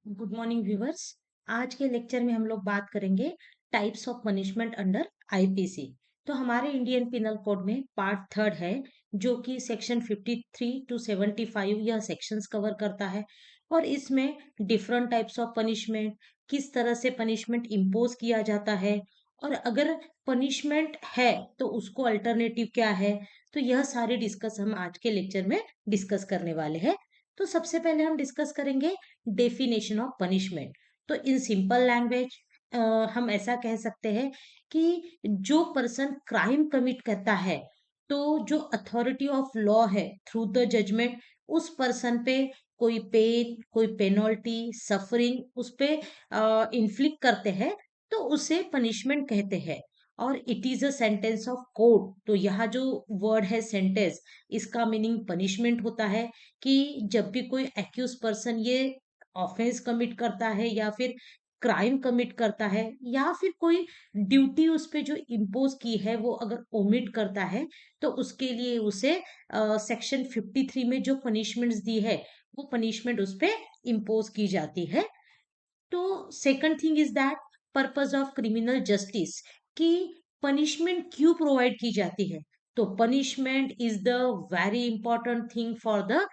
Good morning viewers. आज के lecture में हम लोग बात करेंगे types of punishment under IPC. तो हमारे इंडियन पिनल कोड में पार्ट थर्ड है, जो कि सेक्शन 53 टू 75 यह सेक्शंस कवर करता है। और इसमें डिफरेंट टाइप्स ऑफ पनिशमेंट, किस तरह से पनिशमेंट इम्पोज किया जाता है, और अगर पनिशमेंट है तो उसको अल्टरनेटिव क्या है। तो यह सारे डिस्कस हम आज के लेक्चर में डिस्कस करने वाले हैं। तो सबसे पहले हम डिस्कस करेंगे डेफिनेशन ऑफ पनिशमेंट। तो इन सिंपल लैंग्वेज हम ऐसा कह सकते हैं कि जो पर्सन क्राइम कमिट करता है, तो जो अथॉरिटी ऑफ लॉ है थ्रू द जजमेंट, उस पर्सन पे कोई पेन, कोई पेनल्टी, सफरिंग उस पे इन्फ्लिक्ट करते हैं, तो उसे पनिशमेंट कहते हैं। और it is a sentence of court. तो यहाँ जो वर्ड है सेंटेंस, इसका मीनिंग पनिशमेंट होता है। कि जब भी कोई एक्यूज पर्सन ये ऑफेंस कमिट करता है या फिर क्राइम कमिट करता है, या फिर कोई ड्यूटी उस पे जो इम्पोज की है वो अगर ओमिट करता है, तो उसके लिए उसे सेक्शन 53 में जो पनिशमेंट्स दी है वो पनिशमेंट उस पे इम्पोज की जाती है। तो second thing is that purpose of criminal justice, कि पनिशमेंट क्यों प्रोवाइड की जाती है। तो punishment is the very important thing for the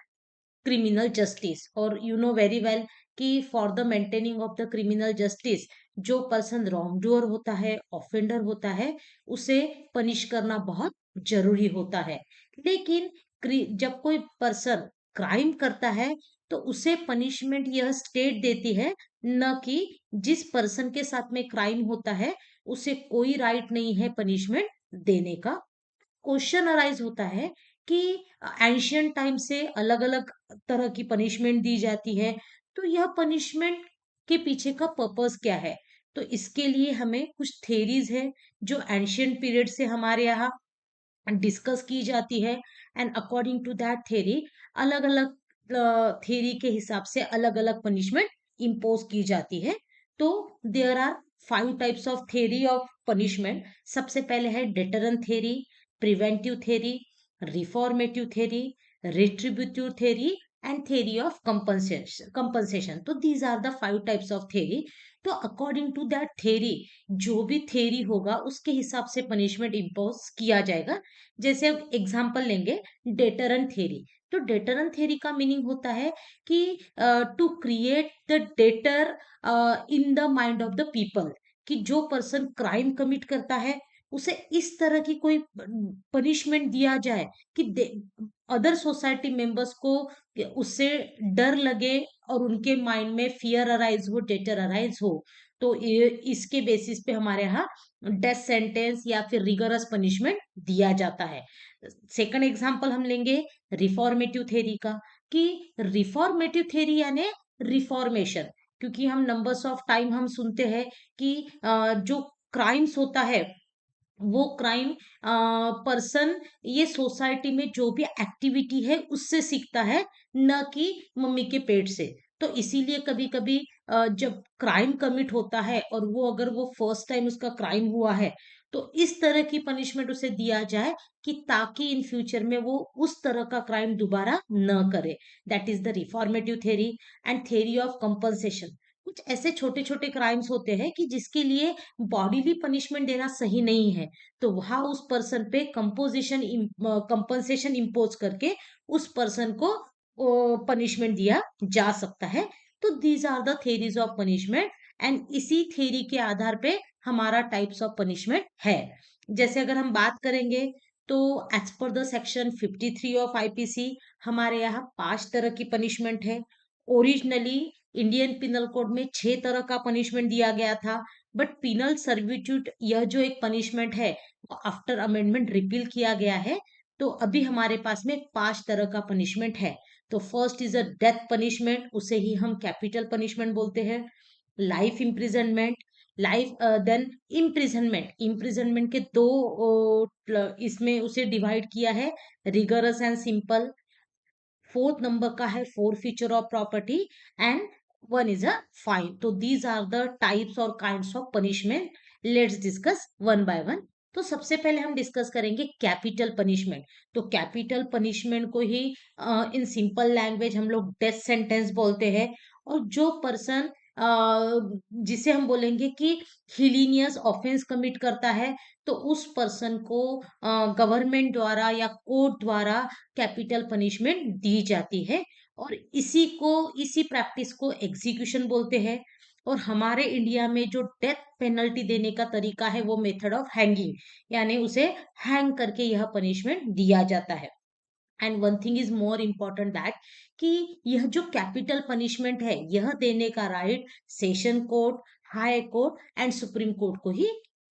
criminal justice. और यू नो वेरी वेल कि for the maintaining of the criminal justice, जो person wrong doer होता है, ऑफेंडर होता है, उसे पनिश करना बहुत जरूरी होता है। लेकिन जब कोई पर्सन क्राइम करता है, तो उसे पनिशमेंट यह स्टेट देती है, न कि जिस पर्सन के साथ में क्राइम होता है उसे कोई राइट नहीं है पनिशमेंट देने का। क्वेश्चन अराइज होता है कि एंशियंट टाइम से अलग अलग तरह की पनिशमेंट दी जाती है, तो यह पनिशमेंट के पीछे का पर्पस क्या है। तो इसके लिए हमें कुछ थेरीज है जो एंशियंट पीरियड से हमारे यहाँ डिस्कस की जाती है। And according to that theory, अलग अलग थेरी के हिसाब से अलग अलग पनिशमेंट इम्पोज की जाती है। तो there are 5 types of theory of punishment. सबसे पहले है deterrent theory, preventive theory, reformative theory, retributive theory, and theory of compensation. तो these are the 5 types of theory. तो अकॉर्डिंग टू दैट थेरी, जो भी थेरी होगा उसके हिसाब से पनिशमेंट इम्पोज किया जाएगा। जैसे अब एग्जांपल लेंगे, डेटरन थेरी। तो डेटरन थेरी का मीनिंग होता है कि to create the deter in the mind of the people, कि जो पर्सन क्राइम कमिट करता है उसे इस तरह की कोई पनिशमेंट दिया जाए कि अदर सोसाइटी मेंबर्स को उससे डर लगे और उनके माइंड में फियर अराइज हो, डेटर अराइज हो। तो इसके बेसिस पे हमारे यहाँ डेथ सेंटेंस या फिर रिगरस पनिशमेंट दिया जाता है। सेकंड एग्जांपल हम लेंगे रिफॉर्मेटिव थ्योरी का, कि रिफॉर्मेटिव थ्योरी यानी रिफॉर्मेशन। क्योंकि हम नंबर्स ऑफ टाइम हम सुनते हैं कि जो क्राइम्स होता है वो क्राइम पर्सन ये सोसाइटी में जो भी एक्टिविटी है उससे सीखता है, न कि मम्मी के पेट से। तो इसीलिए कभी कभी जब क्राइम कमिट होता है और वो अगर वो फर्स्ट टाइम उसका क्राइम हुआ है, तो इस तरह की पनिशमेंट उसे दिया जाए कि ताकि इन फ्यूचर में वो उस तरह का क्राइम दोबारा न करे। That is the reformative theory. And theory of compensation, कुछ ऐसे छोटे छोटे क्राइम्स होते हैं कि जिसके लिए बॉडीली पनिशमेंट देना सही नहीं है, तो वहां उस पर्सन पे कंपनसेशन इम्पोज करके उस पर्सन को पनिशमेंट दिया जा सकता है। तो these are the theories of punishment. And इसी थेरी के आधार पे हमारा टाइप्स ऑफ पनिशमेंट है। जैसे अगर हम बात करेंगे, तो as per the section 53 of IPC, हमारे यहाँ 5 तरह की पनिशमेंट है। ओरिजिनली इंडियन पिनल कोड में 6 तरह का पनिशमेंट दिया गया था, बट पिनल सर्विट्यूट यह जो एक पनिशमेंट है वो आफ्टर अमेंडमेंट रिपील किया गया है। तो अभी हमारे पास में 5 तरह का पनिशमेंट है। तो first is a death punishment, उसे ही हम कैपिटल पनिशमेंट बोलते हैं। Life imprisonment, life then imprisonment के दो इसमें उसे डिवाइड किया है, rigorous and simple. Fourth number का है forfeiture of property, and one is a fine. तो दीज आर द टाइप्स और kinds of punishment. Let's discuss one by one. तो सबसे पहले हम डिस्कस करेंगे कैपिटल पनिशमेंट। तो कैपिटल पनिशमेंट को ही इन सिंपल लैंग्वेज हम लोग डेथ सेंटेंस बोलते हैं। और जो पर्सन जिसे हम बोलेंगे कि हिलीनियस ऑफेंस कमिट करता है, तो उस पर्सन को गवर्नमेंट द्वारा या कोर्ट द्वारा कैपिटल पनिशमेंट दी जाती है। और इसी प्रैक्टिस को एग्जीक्यूशन बोलते हैं। और हमारे इंडिया में जो डेथ पेनल्टी देने का तरीका है वो मेथड ऑफ हैंगिंग, यानी उसे हैंग करके यह पनिशमेंट दिया जाता है। And one thing is more important that कि यह जो कैपिटल पनिशमेंट है यह देने का right session court, high court and supreme court को ही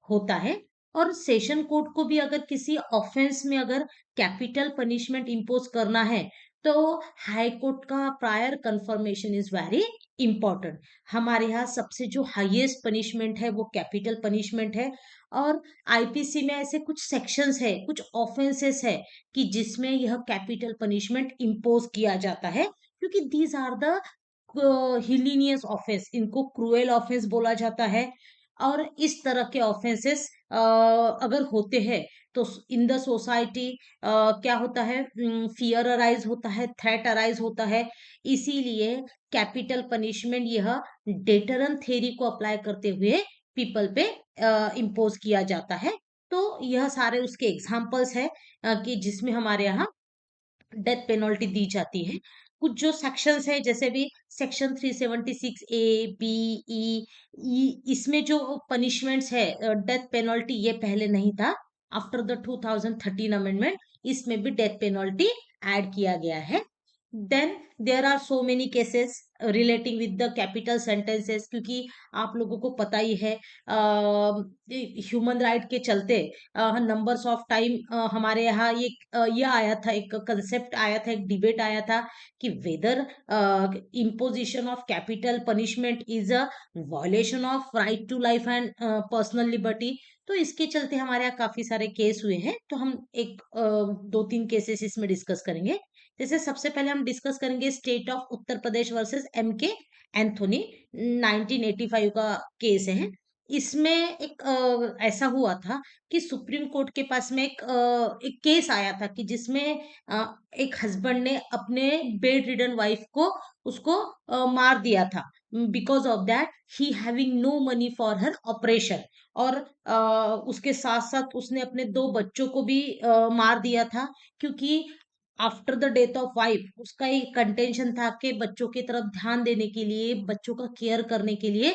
होता है। और सेशन कोर्ट को भी अगर किसी ऑफेंस में अगर कैपिटल पनिशमेंट इम्पोज करना है तो हाई कोर्ट का prior confirmation is very important. हमारे यहाँ सबसे जो हाईएस्ट पनिशमेंट है वो कैपिटल पनिशमेंट है। और आईपीसी में ऐसे कुछ सेक्शंस है, कुछ ऑफेंसेस है कि जिसमें यह कैपिटल पनिशमेंट इम्पोज किया जाता है, क्योंकि these are the heinous offence, इनको क्रूएल ऑफेंस बोला जाता है। और इस तरह के ऑफेंसेस अगर होते हैं तो इन द सोसाइटी क्या होता है, फियर अराइज होता है, थ्रेट अराइज होता है। इसीलिए कैपिटल पनिशमेंट यह डेटरन थ्योरी को अप्लाई करते हुए पीपल पे इम्पोज किया जाता है। तो यह सारे उसके एग्जाम्पल्स है कि जिसमें हमारे यहाँ डेथ पेनल्टी दी जाती है। कुछ जो सेक्शंस है जैसे भी सेक्शन 376 ए बी इसमें जो पनिशमेंट्स है डेथ पेनल्टी, ये पहले नहीं था। आफ्टर द 2013 अमेंडमेंट इसमें भी डेथ पेनल्टी ऐड किया गया है। Then there are so many cases relating with the capital sentences, क्योंकि आप लोगों को पता ही है ह्यूमन राइट के चलते नंबर्स ऑफ टाइम हमारे यहाँ ये आया था, एक कंसेप्ट आया था, एक डिबेट आया था कि whether imposition of capital punishment is a violation of right to life and personal liberty. तो इसके चलते हमारे यहाँ काफी सारे केस हुए हैं, तो हम एक दो तीन केसेस इसमें डिस्कस करेंगे। जैसे सबसे पहले हम डिस्कस करेंगे state of Uttar Pradesh versus M K Anthony, 1985 का केस है। इसमें एक ऐसा हुआ था कि सुप्रीम कोर्ट के पास में एक केस आया था कि जिसमें एक हस्बैंड ने अपने बेड रिडन वाइफ को उसको मार दिया था, because of that he having no money for her operation. और उसके साथ साथ उसने अपने दो बच्चों को भी मार दिया था, क्योंकि after the death of wife उसका एक कंटेंशन था कि बच्चों की तरफ ध्यान देने के लिए, बच्चों का केयर करने के लिए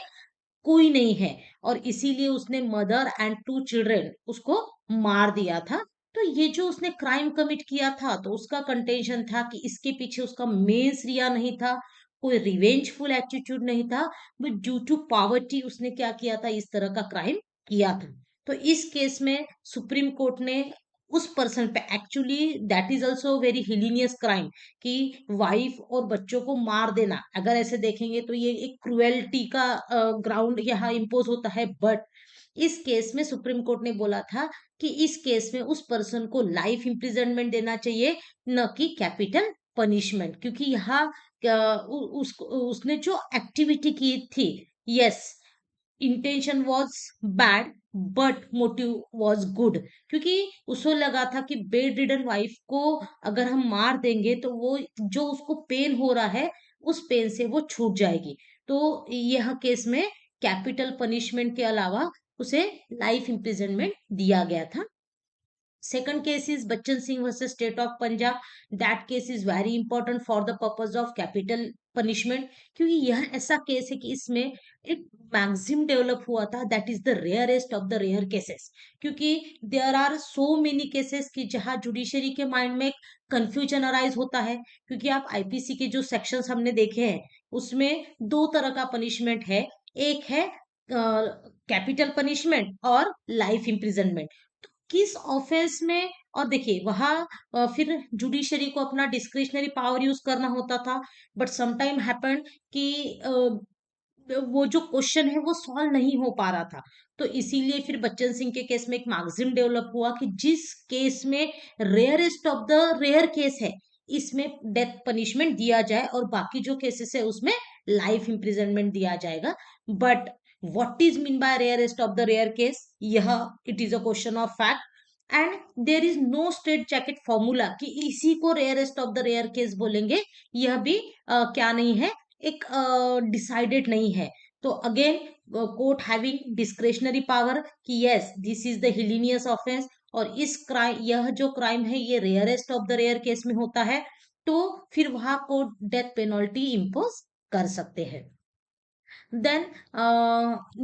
कोई नहीं है, और इसीलिए उसने मदर एंड टू चिल्ड्रन उसको मार दिया था। तो ये जो उसने क्राइम कमिट किया था तो उसका कंटेंशन था कि इसके पीछे उसका मेंस रिया नहीं था, कोई रिवेंजफुल एटीट्यूड नहीं था, बट ड्यू टू पॉवर्टी उसने क्या किया था, इस तरह का क्राइम किया था। तो इस केस में सुप्रीम कोर्ट ने उस पर्सन पे, actually that is also very heinous crime कि वाइफ और बच्चों को मार देना, अगर ऐसे देखेंगे तो ये एक क्रुएल्टी का ग्राउंड यहाँ इम्पोज होता है। बट इस केस में सुप्रीम कोर्ट ने बोला था कि इस केस में उस पर्सन को लाइफ इम्प्रिजनमेंट देना चाहिए, न कि कैपिटल पनिशमेंट, क्योंकि यहाँ उसने जो एक्टिविटी की थी, yes intention was bad but motive was good, क्योंकि उसको लगा था कि बेड रिडन वाइफ को अगर हम मार देंगे तो वो जो उसको पेन हो रहा है उस पेन से वो छूट जाएगी। तो यह केस में कैपिटल पनिशमेंट के अलावा उसे लाइफ इम्प्रिजनमेंट दिया गया था। Second case is Bachchan Singh versus State of Punjab. That case is very important for the purpose of capital punishment, क्योंकि यह ऐसा केस है कि इसमें एक मैक्सिम डेवलप हुआ था, that is the rarest of the rare cases. क्योंकि there are so many cases कि जहां जुडिशरी के माइंड में कंफ्यूजन अराइज होता है, क्योंकि आप आईपीसी के जो सेक्शंस हमने देखे हैं उसमें दो तरह का पनिशमेंट है, एक है कैपिटल पनिशमेंट और लाइफ इम्प्रिजनमेंट। किस ऑफेंस में, और देखिए वहां फिर जुडिशरी को अपना डिस्क्रिशनरी पावर यूज करना होता था, बट समटाइम हैपन कि वो जो क्वेश्चन है वो सॉल्व नहीं हो पा रहा था। तो इसीलिए फिर बच्चन सिंह के केस में एक मैक्सिम डेवलप हुआ कि जिस केस में rarest of the rare case है इसमें डेथ पनिशमेंट दिया जाए और बाकी जो केसेस है उसमें लाइफ इम्प्रिजनमेंट दिया जाएगा। But what is mean by rarest of the rare case, यह it is a question of fact and there is no straight jacket formula कि इसी को rarest of the rare case बोलेंगे, यह भी क्या नहीं है, एक डिसाइडेड नहीं है। तो again court having discretionary power कि yes this is the heinous offence, और इस क्राइम, यह जो क्राइम है ये rarest of the rare case में होता है, तो फिर वहां कोर्ट डेथ पेनल्टी इम्पोज कर सकते हैं। Then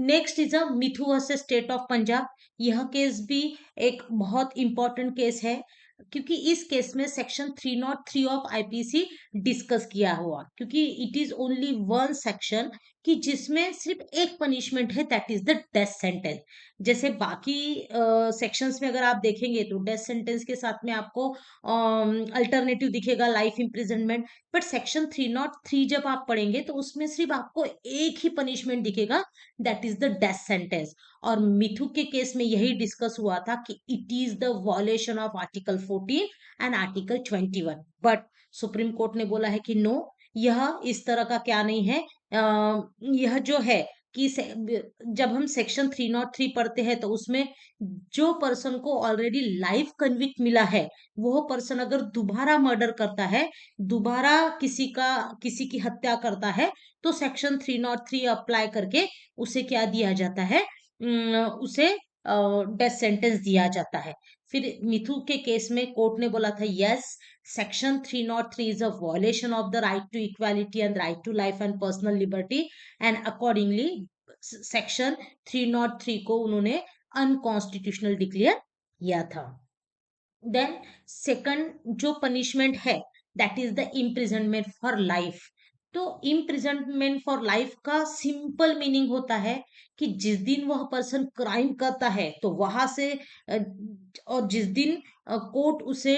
next is a Mithu versus state of Punjab. यह केस भी एक बहुत इंपॉर्टेंट केस है, क्योंकि इस केस में सेक्शन 303 ऑफ आईपीसी डिस्कस किया हुआ, क्योंकि it is only one section कि जिसमें सिर्फ एक पनिशमेंट है, that is the death sentence. जैसे बाकी सेक्शंस में अगर आप देखेंगे तो डेथ सेंटेंस के साथ में आपको अल्टरनेटिव दिखेगा लाइफ इम्प्रिजनमेंट, बट सेक्शन 303 जब आप पढ़ेंगे तो उसमें सिर्फ आपको एक ही पनिशमेंट दिखेगा, that is the death sentence. और मिथु के केस में यही डिस्कस हुआ था कि it is the वॉलेशन of article 14 and article 21, but supreme court ने बोला है कि नो, यह इस तरह का क्या नहीं है। यह जो है कि जब हम सेक्शन 303 पढ़ते हैं तो उसमें जो पर्सन को ऑलरेडी लाइफ कन्विक्ट मिला है, वो पर्सन अगर दोबारा मर्डर करता है, दोबारा किसी की हत्या करता है, तो सेक्शन 303 अप्लाई करके उसे क्या दिया जाता है, उसे डेथ सेंटेंस दिया जाता है। फिर मिथु के केस में कोर्ट ने बोला था yes, section 303 is a violation of the right to equality and right to life and personal liberty, and accordingly section 303 को उन्होंने अनकॉन्स्टिट्यूशनल डिक्लेयर किया था। देन सेकंड जो पनिशमेंट है, that is the imprisonment for life. तो imprisonment for life का simple meaning होता है कि जिस दिन वह पर्सन क्राइम करता है तो वहां से और जिस दिन कोर्ट उसे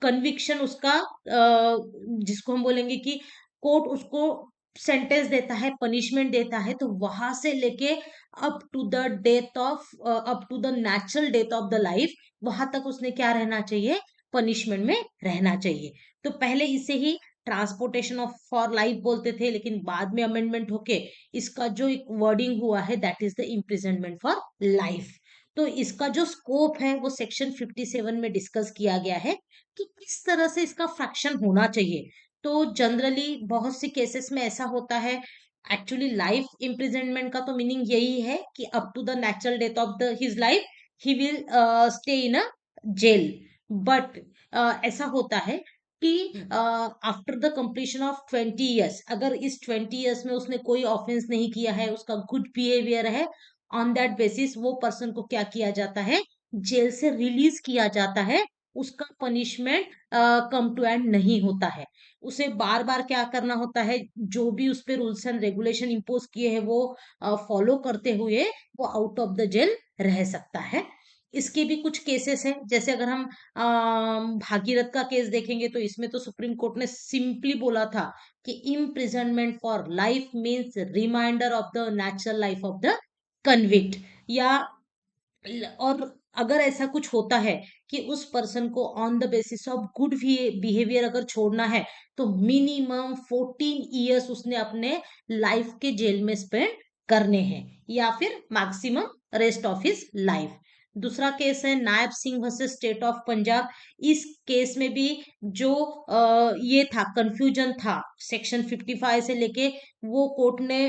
कन्विक्शन उसका जिसको हम बोलेंगे कि कोर्ट उसको सेंटेंस देता है, पनिशमेंट देता है, तो वहां से लेके up to the death of up to the natural death of the life, वहां तक उसने क्या रहना चाहिए, पनिशमेंट में रहना चाहिए। तो पहले इसे ही ट्रांसपोर्टेशन ऑफ फॉर लाइफ बोलते थे, लेकिन बाद में अमेंडमेंट होके इसका जो एक वर्डिंग हुआ है that is the imprisonment for life. तो इसका जो स्कोप है वो सेक्शन 57 में डिस्कस किया गया है कि किस तरह से इसका फ्रैक्शन होना चाहिए। तो जनरली बहुत सी केसेस में ऐसा होता है, एक्चुअली लाइफ इम्प्रिजनमेंट का तो मीनिंग यही है कि up to the natural death of the his life he will stay in a jail. But ऐसा होता है कि after the completion of 20 years, अगर इस 20 ईयर्स में उसने कोई ऑफेंस नहीं किया है, उसका गुड बिहेवियर है, ऑन दैट बेसिस वो पर्सन को क्या किया जाता है, जेल से रिलीज किया जाता है। उसका पनिशमेंट कम टू एंड नहीं होता है, उसे बार बार क्या करना होता है, जो भी उस पे रूल्स एंड रेगुलेशन इम्पोज किए हैं वो फॉलो करते हुए वो आउट ऑफ द जेल रह सकता है। इसके भी कुछ केसेस हैं, जैसे अगर हम भागीरथ का केस देखेंगे तो इसमें तो सुप्रीम कोर्ट ने सिंपली बोला था कि imprisonment for life means remainder of the natural life of the convict. या और अगर ऐसा कुछ होता है कि उस पर्सन को on the basis of good behaviour अगर छोड़ना है, तो मिनिमम 14 ईयर्स उसने अपने लाइफ के जेल में स्पेंड करने हैं, या फिर maximum rest of his life. दूसरा केस है Nayab Singh versus state of Punjab. इस केस में भी जो ये था, कंफ्यूजन था, सेक्शन 55 से लेके वो कोर्ट ने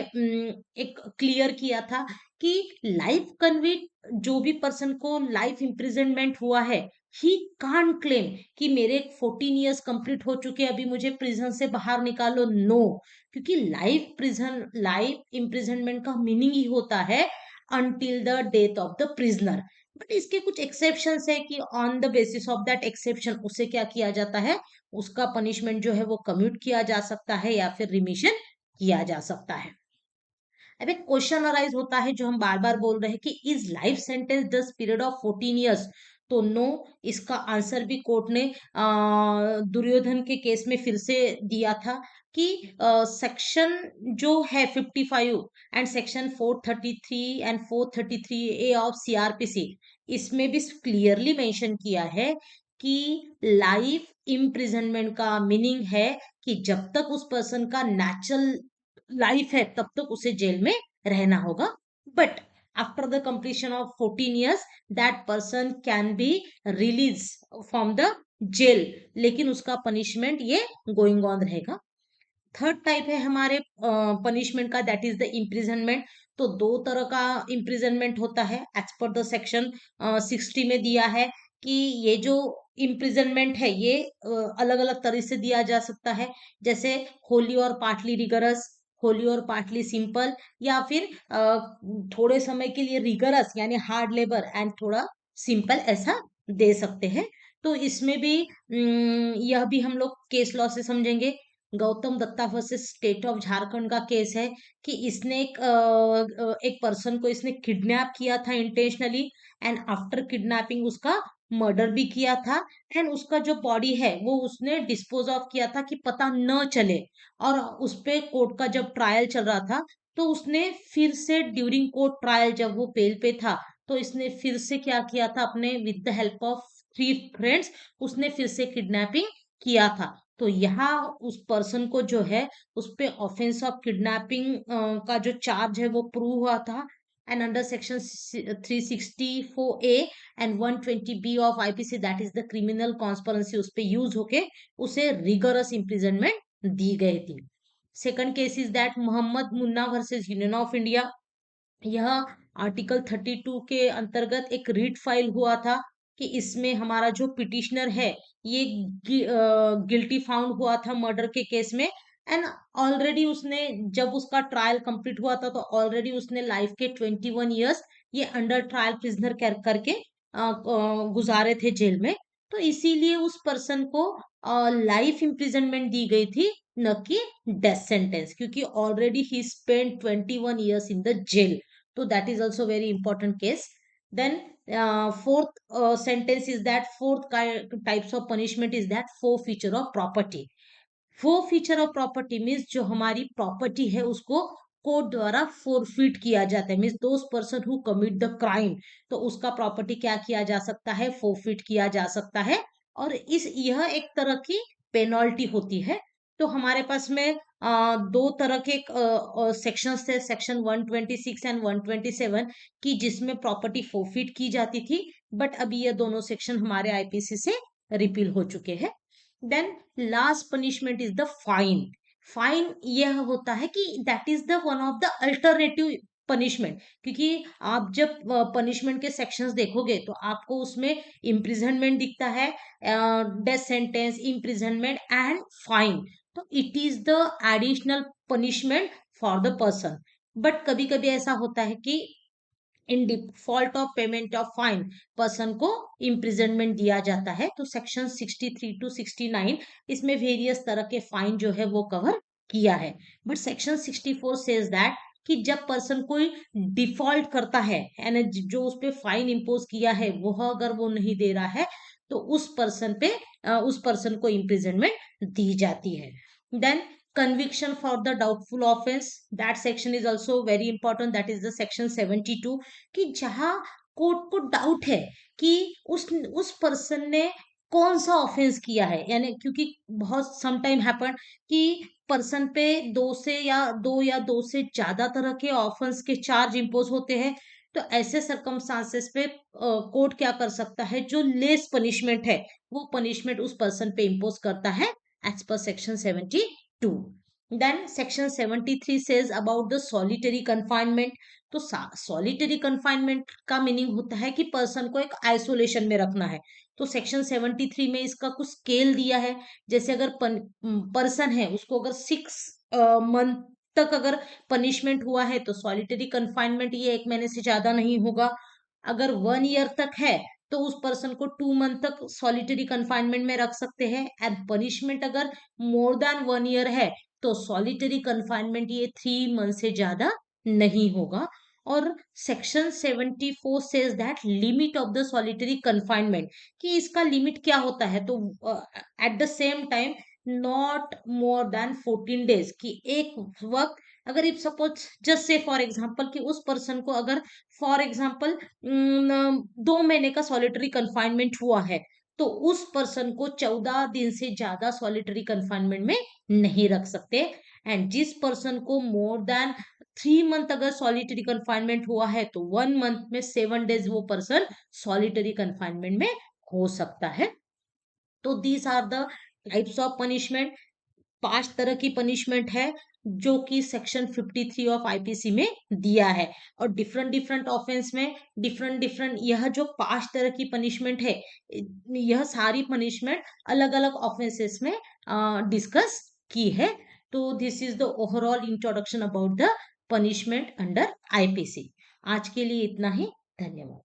एक क्लियर किया था कि लाइफ कन्विक्ट जो भी पर्सन को लाइफ इम्प्रिजनमेंट हुआ है, ही कान क्लेम कि मेरे 14 ईयर्स कंप्लीट हो चुके, अभी मुझे प्रिजन से बाहर निकालो, नो। क्योंकि लाइफ इम्प्रिजनमेंट का मीनिंग ही होता है until the death of the prisoner. But इसके कुछ एक्सेप्शंस है कि on the basis of that exception उसे क्या किया जाता है, उसका पनिशमेंट जो है वो कम्यूट किया जा सकता है या फिर रिमिशन किया जा सकता है। अब एक क्वेश्चन अराइज होता है जो हम बार बार बोल रहे हैं कि is life sentence the period of 14 years. तो नो, इसका आंसर भी कोर्ट ने दुर्योधन के केस में फिर से दिया था कि सेक्शन जो है 55 and section 433 and 433A of CrPC, इसमें भी क्लियरली मेंशन किया है कि लाइफ इम्प्रिजनमेंट का मीनिंग है कि जब तक उस पर्सन का नेचुरल लाइफ है तब तक उसे जेल में रहना होगा। But after the completion of 14 years that person can be release from the jail, लेकिन उसका पनिशमेंट ये गोइंग ऑन रहेगा। थर्ड टाइप है हमारे पनिशमेंट का, दैट इज द इम्प्रिजनमेंट। तो दो तरह का इम्प्रिजनमेंट होता है एज पर द सेक्शन 60 में दिया है कि ये जो इम्प्रिजनमेंट है ये अलग अलग तरह से दिया जा सकता है, जैसे होली और पार्टली रिगरस, होली और पार्टली सिंपल, या फिर थोड़े समय के लिए रिगरस यानी हार्ड लेबर एंड थोड़ा सिंपल, ऐसा दे सकते हैं। तो इसमें भी यह भी हम लोग केस लॉ से समझेंगे। Gautam Dutta versus state of Jharkhand का केस है कि इसने एक पर्सन को इसने किडनैप किया था इंटेंशनली, एंड आफ्टर किडनैपिंग उसका मर्डर भी किया था, एंड उसका जो बॉडी है वो उसने डिस्पोज ऑफ किया था कि पता न चले। और उस पे कोर्ट का जब ट्रायल चल रहा था तो उसने फिर से ड्यूरिंग कोर्ट ट्रायल जब वो बेल पे था तो इसने फिर से क्या किया था, अपने with the help of 3 friends उसने फिर से किडनैपिंग किया था। तो यहाँ उस पर्सन को जो है उस पे ऑफेंस ऑफ किडनैपिंग का जो चार्ज है वो प्रूव हुआ था, and under section 364A and 120B of IPC, that is the criminal conspiracy, उस पे यूज होके उसे रिगरस इम्प्रिजनमेंट दी गई थी। Second case is that Mohammad Munna versus union of India. यह आर्टिकल 32 के अंतर्गत एक रीट फाइल हुआ था कि इसमें हमारा जो पिटिशनर है ये गिल्टी फाउंड हुआ था मर्डर के केस में, एंड ऑलरेडी उसने जब उसका ट्रायल कंप्लीट हुआ था तो ऑलरेडी उसने लाइफ के 21 ईयर्स ये अंडर ट्रायल प्रिजनर करके गुजारे थे जेल में। तो इसीलिए उस पर्सन को लाइफ इम्प्रिजनमेंट दी गई थी, न कि डेथ सेंटेंस, क्योंकि already he spend 21 years in the jail. So that is also very important case. Then fourth sentence is that types of punishment is that forfeiture of property. forfeiture of property means जो हमारी property है उसको court द्वारा forfeit किया जाता है, means those person who commit the crime, तो उसका प्रॉपर्टी क्या किया जा सकता है, फोरफिट किया जा सकता है। और इस यह एक तरह की पेनल्टी होती है। तो हमारे पास में दो तरह के सेक्शंस थे, सेक्शन 126 एंड 127 की, जिसमें प्रॉपर्टी फोरफिट की जाती थी, बट अभी ये दोनों सेक्शन हमारे आईपीसी से रिपील हो चुके हैं। Then last punishment is the fine. Fine यह होता है कि that is the one of the alternative punishment, क्योंकि आप जब पनिशमेंट के सेक्शंस देखोगे तो आपको उसमें इम्प्रिजनमेंट दिखता है, death sentence, imprisonment and fine. तो it is the additional punishment for the person. But कभी कभी ऐसा होता है कि in default of payment of fine person को इम्प्रिजनमेंट दिया जाता है। तो सेक्शन 63 टू 69 इसमें वेरियस तरह के फाइन जो है वो कवर किया है। बट सेक्शन 64 सेज दैट कि जब पर्सन कोई डिफॉल्ट करता है यानी जो उस पे फाइन इम्पोज किया है वो अगर वो नहीं दे रहा है तो उस पर्सन को इम्प्रिजनमेंट दी जाती है। Then conviction for the doubtful offense, that section is also very important, that is the section 72, कि जहां कोर्ट को डाउट है कि उस पर्सन ने कौन सा ऑफेंस किया है, यानी क्योंकि बहुत सम टाइम हैपन कि पर्सन पे दो से ज्यादा तरह के ऑफेंस के चार्ज इम्पोज होते हैं। तो ऐसे सर्कमस्टांसेस पे कोर्ट क्या कर सकता है, जो लेस पनिशमेंट है वो पनिशमेंट उस पर्सन पे इम्पोज करता है as per section 72। Then section 73 says about the solitary confinement। तो सॉलिटरी कन्फाइनमेंट का मीनिंग होता है कि पर्सन को एक आइसोलेशन में रखना है। तो सेक्शन 73 में इसका कुछ स्केल दिया है, जैसे अगर पर्सन है उसको अगर 6 मंथ तक अगर पनिशमेंट हुआ है तो सॉलिटरी कन्फाइनमेंट ये 1 महीने से ज्यादा नहीं होगा। अगर 1 ईयर तक है तो उस पर्सन को 2 मंथ तक सॉलिटरी कन्फाइनमेंट में रख सकते हैं। एंड पनिशमेंट अगर मोर देन 1 ईयर है तो सॉलिटरी कन्फाइनमेंट ये 3 मंथ से ज्यादा नहीं होगा। और section 74 says that limit of the solitary confinement, कि इसका लिमिट क्या होता है, तो at the same time not more than 14 days, कि एक वक्त अगर if suppose just say for example कि उस पर्सन को अगर फॉर एग्जांपल 2 महीने का सॉलिटरी कन्फाइनमेंट हुआ है तो उस पर्सन को 14 दिन से ज्यादा सॉलिटरी कन्फाइनमेंट में नहीं रख सकते। एंड जिस पर्सन को मोर देन 3 मंथ अगर सॉलिटरी कन्फाइनमेंट हुआ है तो 1 मंथ में 7 डेज वो पर्सन सॉलिटरी कन्फाइनमेंट में हो सकता है। तो these are the types of punishment. 5 तरह की पनिशमेंट है जो कि सेक्शन 53 ऑफ आईपीसी में दिया है, और डिफरेंट डिफरेंट ऑफेंस में डिफरेंट डिफरेंट यह जो 5 तरह की पनिशमेंट है, यह सारी पनिशमेंट अलग अलग ऑफेंसेस में डिस्कस की है। तो this is the overall introduction about the punishment under IPC. आज के लिए इतना ही। धन्यवाद।